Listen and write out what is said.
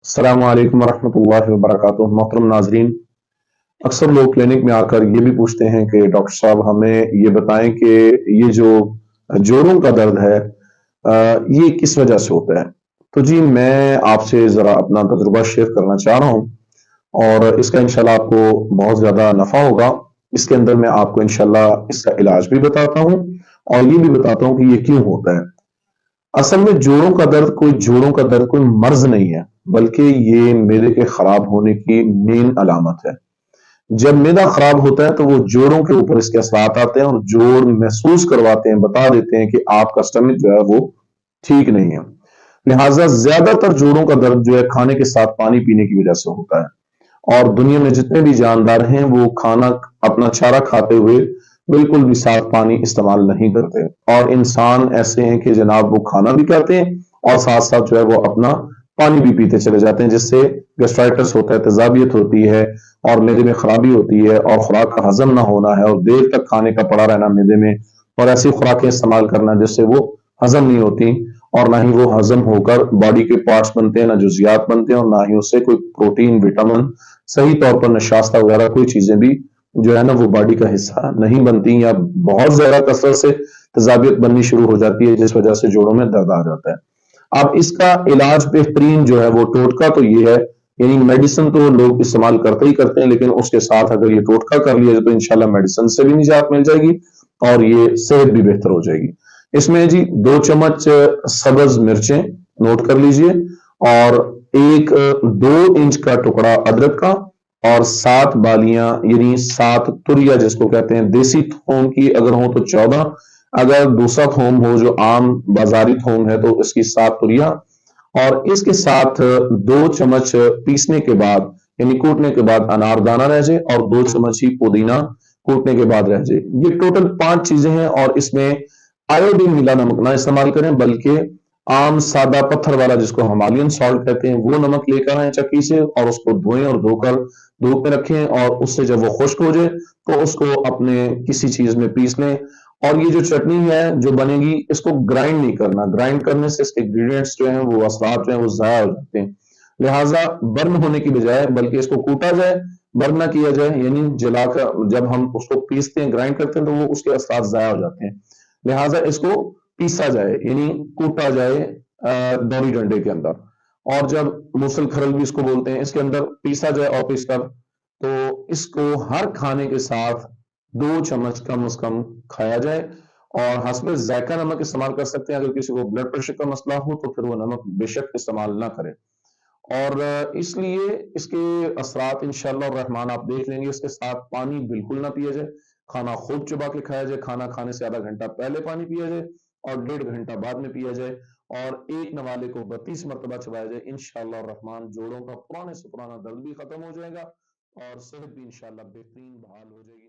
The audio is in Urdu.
السلام علیکم ورحمۃ اللہ وبرکاتہ محترم ناظرین، اکثر لوگ کلینک میں آ کر یہ بھی پوچھتے ہیں کہ ڈاکٹر صاحب ہمیں یہ بتائیں کہ یہ جو جوڑوں کا درد ہے یہ کس وجہ سے ہوتا ہے۔ تو جی میں آپ سے ذرا اپنا تجربہ شیئر کرنا چاہ رہا ہوں، اور اس کا انشاءاللہ آپ کو بہت زیادہ نفع ہوگا۔ اس کے اندر میں آپ کو انشاءاللہ اس کا علاج بھی بتاتا ہوں، اور یہ بھی بتاتا ہوں کہ یہ کیوں ہوتا ہے۔ اصل میں جوڑوں کا درد کوئی مرض نہیں ہے، بلکہ یہ میدے کے خراب ہونے کی مین علامت ہے۔ جب میدا خراب ہوتا ہے تو وہ جوڑوں کے اوپر اس کے اثرات آتے ہیں، اور جوڑ محسوس کرواتے ہیں، بتا دیتے ہیں کہ آپ کا سٹمک جو ہے وہ ٹھیک نہیں ہے۔ لہٰذا زیادہ تر جوڑوں کا درد جو ہے کھانے کے ساتھ پانی پینے کی وجہ سے ہوتا ہے، اور دنیا میں جتنے بھی جاندار ہیں وہ کھانا اپنا چارہ کھاتے ہوئے بالکل بھی صاف پانی استعمال نہیں کرتے، اور انسان ایسے ہیں کہ جناب وہ کھانا بھی کھاتے ہیں اور ساتھ ساتھ جو ہے وہ اپنا پانی بھی پیتے چلے جاتے ہیں، جس سے گیسٹرائٹس ہوتا ہے، تذابیت ہوتی ہے، اور میدے میں خرابی ہوتی ہے، اور خوراک کا ہضم نہ ہونا ہے، اور دیر تک کھانے کا پڑا رہنا میدے میں، اور ایسی خوراکیں استعمال کرنا جس سے وہ ہضم نہیں ہوتی، اور نہ ہی وہ ہضم ہو کر باڈی کے پارٹس بنتے ہیں، نہ جزیات بنتے ہیں، اور نہ ہی اس سے کوئی پروٹین، وٹامن صحیح طور پر نشاستہ وغیرہ کوئی چیزیں بھی جو ہے نا وہ باڈی کا حصہ نہیں بنتی، یا بہت زیادہ کثرت سے تذابیت بننی شروع ہو جاتی ہے، جس وجہ سے جوڑوں میں درد آ جاتا ہے۔ اب اس کا علاج بہترین جو ہے وہ ٹوٹکا تو یہ ہے، یعنی میڈیسن تو لوگ استعمال کرتے ہی کرتے ہیں، لیکن اس کے ساتھ اگر یہ ٹوٹکا کر لیا جائے تو انشاءاللہ میڈیسن سے بھی نجات مل جائے گی، اور یہ صحت بھی بہتر ہو جائے گی۔ اس میں جی 2 چمچ سبز مرچیں نوٹ کر لیجئے، اور 2 انچ کا ٹکڑا ادرک کا، اور 7 بالیاں یعنی 7 تریا جس کو کہتے ہیں، دیسی تھوم کی اگر ہو تو 14، اگر دوسرا تھوم ہو جو عام بازاری تھوم ہے تو اس کی 7 تریا، اور اس کے ساتھ 2 چمچ پیسنے کے بعد یعنی کوٹنے کے بعد انار دانہ رہ جائے، اور 2 چمچ ہی پودینہ کوٹنے کے بعد رہ جائے۔ یہ ٹوٹل 5 چیزیں ہیں، اور اس میں آیوڈین ملا نمک نہ استعمال کریں، بلکہ عام سادہ پتھر والا جس کو ہمالین سالٹ کہتے ہیں وہ نمک لے کر آئیں چکی سے، اور اس کو دھوئیں اور دھو کر دھوپ میں رکھیں، اور اس سے جب وہ خشک ہو جائے تو اس کو اپنے کسی چیز میں پیس لیں۔ اور یہ جو چٹنی ہے جو بنے گی اس کو گرائنڈ نہیں کرنا، گرائنڈ کرنے سے اس کے انگریڈینٹس جو ہیں وہ اثرات جو ہیں وہ ضائع ہو جاتے ہیں، لہٰذا برن ہونے کی بجائے بلکہ اس کو کوٹا جائے، برن نہ کیا جائے، یعنی جلا کر جب ہم اس کو پیستے ہیں، گرائنڈ کرتے ہیں تو وہ اس کے اثرات ضائع ہو جاتے ہیں، لہٰذا اس کو پیسا جائے یعنی کوٹا جائے دوری ڈنڈے کے اندر، اور جب موسل کھرل بھی اس کو بولتے ہیں، اس کے اندر پیسا جائے اور پیس کر، تو اس کو ہر کھانے کے ساتھ 2 چمچ کم از کم کھایا جائے، اور حسب ذائقہ نمک استعمال کر سکتے ہیں، اگر کسی کو بلڈ پریشر کا مسئلہ ہو تو پھر وہ نمک بے شک استعمال نہ کرے، اور اس لیے اس کے اثرات انشاءاللہ الرحمن آپ دیکھ لیں گے۔ اس کے ساتھ پانی بالکل نہ پیا جائے، کھانا خوب چبا کے کھایا جائے، کھانا کھانے سے آدھا گھنٹہ پہلے پانی پیا جائے، اور 1.5 گھنٹہ بعد میں پیا جائے، اور ایک نوالے کو 32 مرتبہ چبایا جائے، انشاءاللہ الرحمن جوڑوں کا پرانے سے پرانا درد بھی ختم ہو جائے گا، اور صحت بھی انشاءاللہ بہترین بحال ہو جائے گی۔